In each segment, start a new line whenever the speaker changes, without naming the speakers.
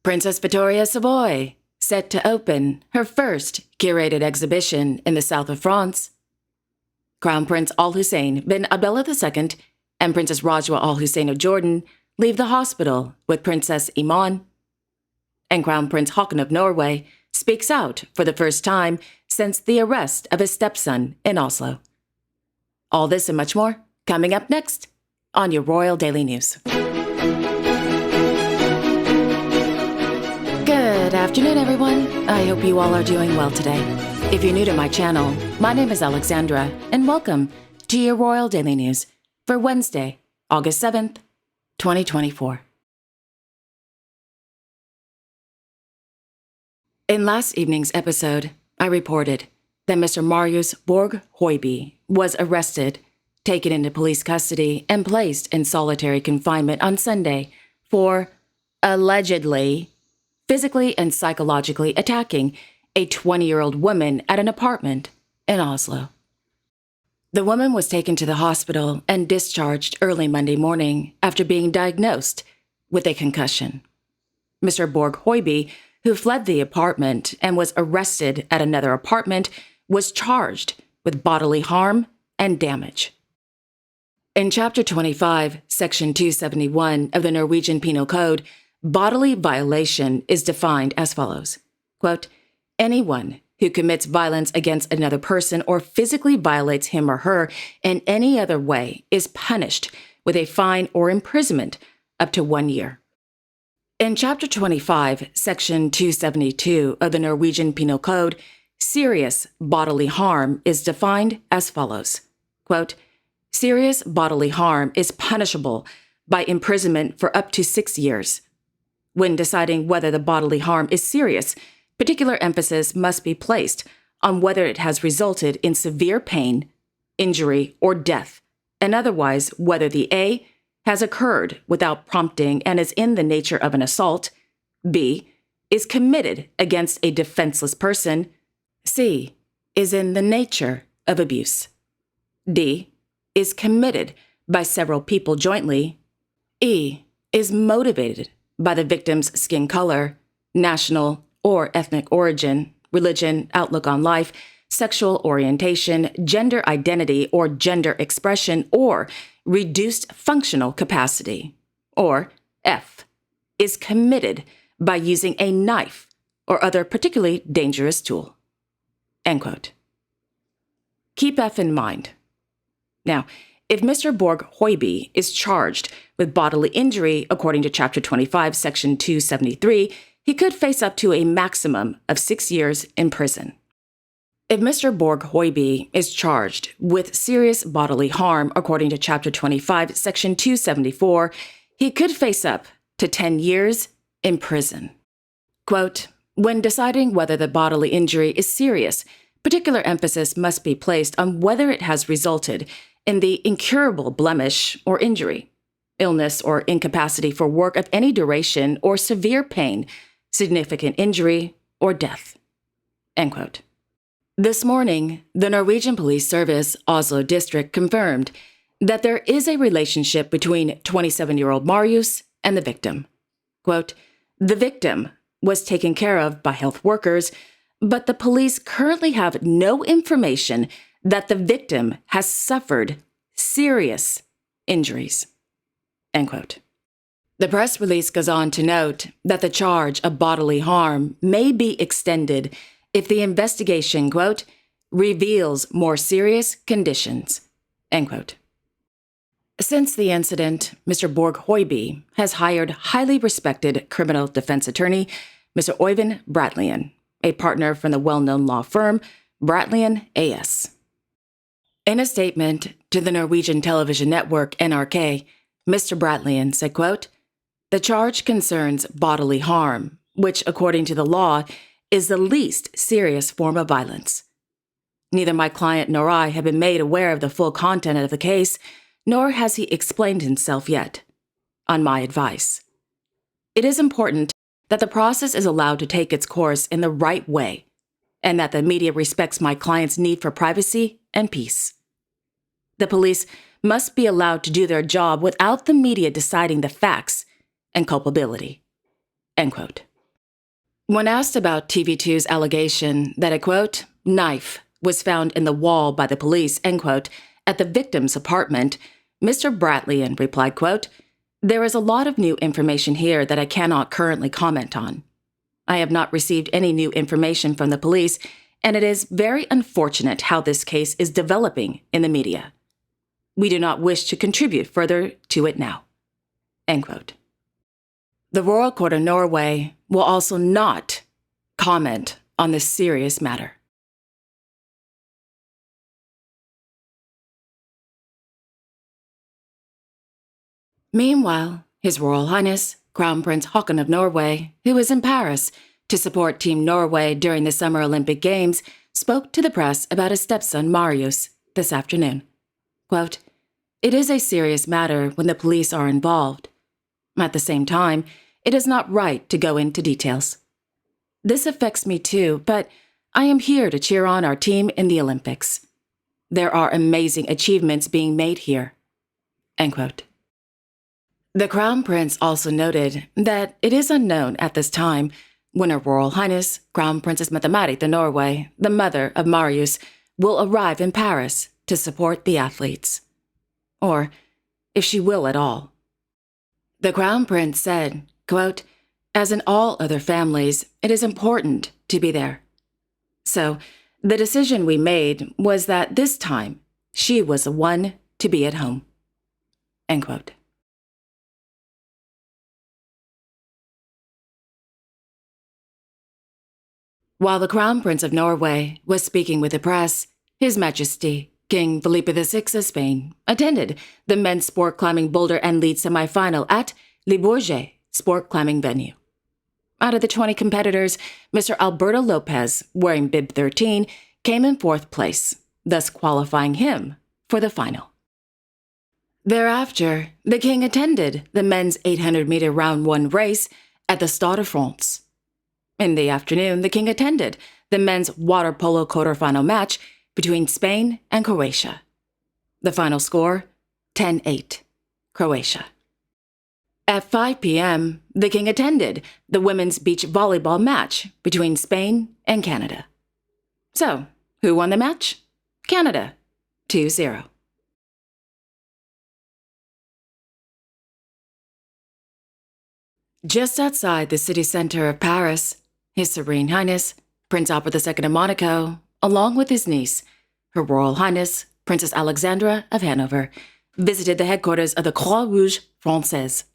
Princess Vittoria Savoy, set to open her first curated exhibition in the south of France. Crown Prince Al Hussein bin Abdullah II and Princess Rajwa Al Hussein of Jordan leave the hospital with Princess Iman. And Crown Prince Haakon of Norway speaks out for the first time since the arrest of his stepson in Oslo. All this and much more coming up next on your Royal Daily News. Good afternoon, everyone. I hope you all are doing well today. If you're new to my channel, my name is Alexandra, and welcome to your Royal Daily News for Wednesday, August 7th, 2024. In last evening's episode, I reported that Mr. Marius Borg HØIBY was arrested, taken into police custody, and placed in solitary confinement on Sunday for allegedly physically and psychologically attacking a 20-year-old woman at an apartment in Oslo. The woman was taken to the hospital and discharged early Monday morning after being diagnosed with a concussion. Mr. Borg HØIBY, who fled the apartment and was arrested at another apartment, was charged with bodily harm and damage. In Chapter 25, Section 271 of the Norwegian Penal Code, bodily violation is defined as follows. Quote, anyone who commits violence against another person or physically violates him or her in any other way is punished with a fine or imprisonment up to 1 year. In Chapter 25, Section 272 of the Norwegian Penal Code, serious bodily harm is defined as follows. Quote, serious bodily harm is punishable by imprisonment for up to 6 years. When deciding whether the bodily harm is serious, particular emphasis must be placed on whether it has resulted in severe pain, injury, or death, and otherwise whether the A has occurred without prompting and is in the nature of an assault, B is committed against a defenseless person, C is in the nature of abuse, D is committed by several people jointly, E is motivated by the victim's skin color, national or ethnic origin, religion, outlook on life, sexual orientation, gender identity or gender expression, or reduced functional capacity, or F, is committed by using a knife or other particularly dangerous tool. End quote. Keep F in mind. Now, if Mr. Borg HØIBY is charged with bodily injury according to Chapter 25, Section 273, he could face up to a maximum of 6 years in prison. If Mr. Borg HØIBY is charged with serious bodily harm according to Chapter 25, Section 274, he could face up to 10 years in prison. Quote, when deciding whether the bodily injury is serious, particular emphasis must be placed on whether it has resulted in the incurable blemish or injury, illness or incapacity for work of any duration or severe pain, significant injury, or death. End quote. This morning, the Norwegian Police Service Oslo District confirmed that there is a relationship between 27-year-old Marius and the victim. Quote, the victim was taken care of by health workers, but the police currently have no information that the victim has suffered serious injuries. End quote. The press release goes on to note that the charge of bodily harm may be extended if the investigation, quote, reveals more serious conditions, end quote. Since the incident, Mr. Borg HØIBY has hired highly respected criminal defense attorney, Mr. Øyvind Brattelian, a partner from the well-known law firm Brattelian AS. In a statement to the Norwegian television network NRK, Mr. Brattelian said, quote, the charge concerns bodily harm, which, according to the law, is the least serious form of violence. Neither my client nor I have been made aware of the full content of the case, nor has he explained himself yet, on my advice. It is important that the process is allowed to take its course in the right way, and that the media respects my client's need for privacy and peace. The police must be allowed to do their job without the media deciding the facts and culpability. End quote. When asked about TV2's allegation that a, quote, knife was found in the wall by the police, end quote, at the victim's apartment, Mr. Bratlian replied, quote, "There is a lot of new information here that I cannot currently comment on. I have not received any new information from the police, and it is very unfortunate how this case is developing in the media. We do not wish to contribute further to it now." End quote. The Royal Court of Norway will also not comment on this serious matter. Meanwhile, His Royal Highness Crown Prince Haakon of Norway, who is in Paris to support Team Norway during the Summer Olympic Games, spoke to the press about his stepson Marius this afternoon. Quote, "It is a serious matter when the police are involved. At the same time, it is not right to go into details. This affects me too, but I am here to cheer on our team in the Olympics. There are amazing achievements being made here." End quote. The Crown Prince also noted that it is unknown at this time when Her Royal Highness Crown Princess Mette-Marit of Norway, the mother of Marius, will arrive in Paris to support the athletes. Or if she will at all. The Crown Prince said, quote, "As in all other families, it is important to be there. So the decision we made was that this time she was the one to be at home." End quote. While the Crown Prince of Norway was speaking with the press, His Majesty King Felipe VI of Spain attended the men's sport climbing boulder and lead semifinal at Le Bourget sport climbing venue. Out of the 20 competitors, Mr. Alberto Lopez, wearing bib 13, came in fourth place, thus qualifying him for the final. Thereafter, the king attended the men's 800-meter round 1 race at the Stade de France. In the afternoon, the king attended the men's water polo quarterfinal match between Spain and Croatia. The final score, 10-8, Croatia. At 5 p.m., the king attended the women's beach volleyball match between Spain and Canada. So, who won the match? Canada, 2-0. Just outside the city center of Paris, His Serene Highness Prince Albert II of Monaco, along with his niece, Her Royal Highness Princess Alexandra of Hanover, visited the headquarters of the Croix-Rouge Française.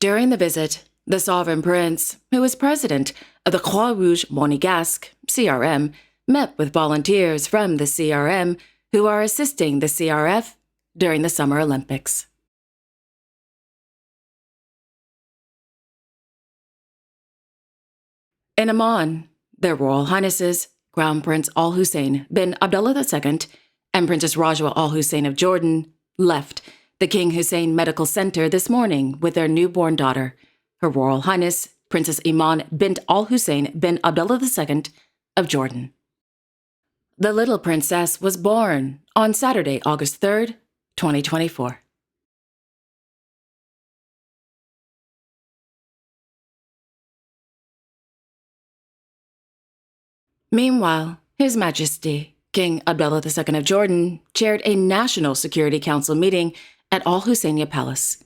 During the visit, the Sovereign Prince, who is president of the Croix-Rouge Monégasque, CRM, met with volunteers from the CRM who are assisting the CRF during the Summer Olympics. In Amman, their Royal Highnesses, Crown Prince Al Hussein bin Abdullah II and Princess Rajwa Al Hussein of Jordan left the King Hussein Medical Center this morning with their newborn daughter, Her Royal Highness Princess Iman bint Al Hussein bin Abdullah II of Jordan. The little princess was born on Saturday, August 3rd, 2024. Meanwhile, His Majesty King Abdullah II of Jordan chaired a National Security Council meeting at Al Husseiniya Palace.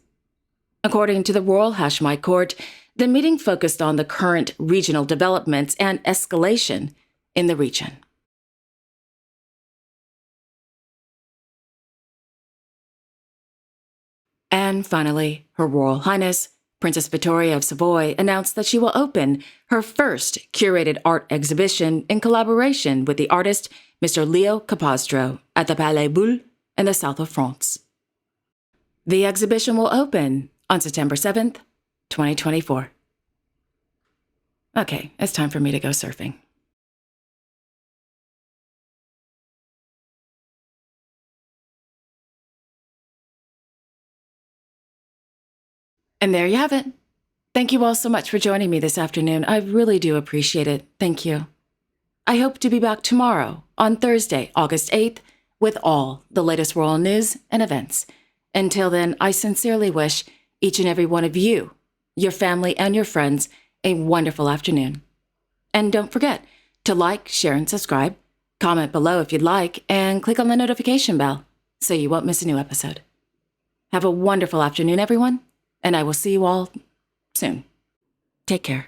According to the Royal Hashemite Court, the meeting focused on the current regional developments and escalation in the region. And finally, Her Royal Highness Princess Vittoria of Savoy announced that she will open her first curated art exhibition in collaboration with the artist Mr. Leo Capostro at the Palais Boulle in the south of France. The exhibition will open on September 7th, 2024. Okay, it's time for me to go surfing. And there you have it. Thank you all so much for joining me this afternoon. I really do appreciate it. Thank you. I hope to be back tomorrow on Thursday, August 8th, with all the latest royal news and events. Until then, I sincerely wish each and every one of you, your family, and your friends a wonderful afternoon. And don't forget to like, share, and subscribe. Comment below if you'd like, and click on the notification bell so you won't miss a new episode. Have a wonderful afternoon, everyone, and I will see you all soon. Take care.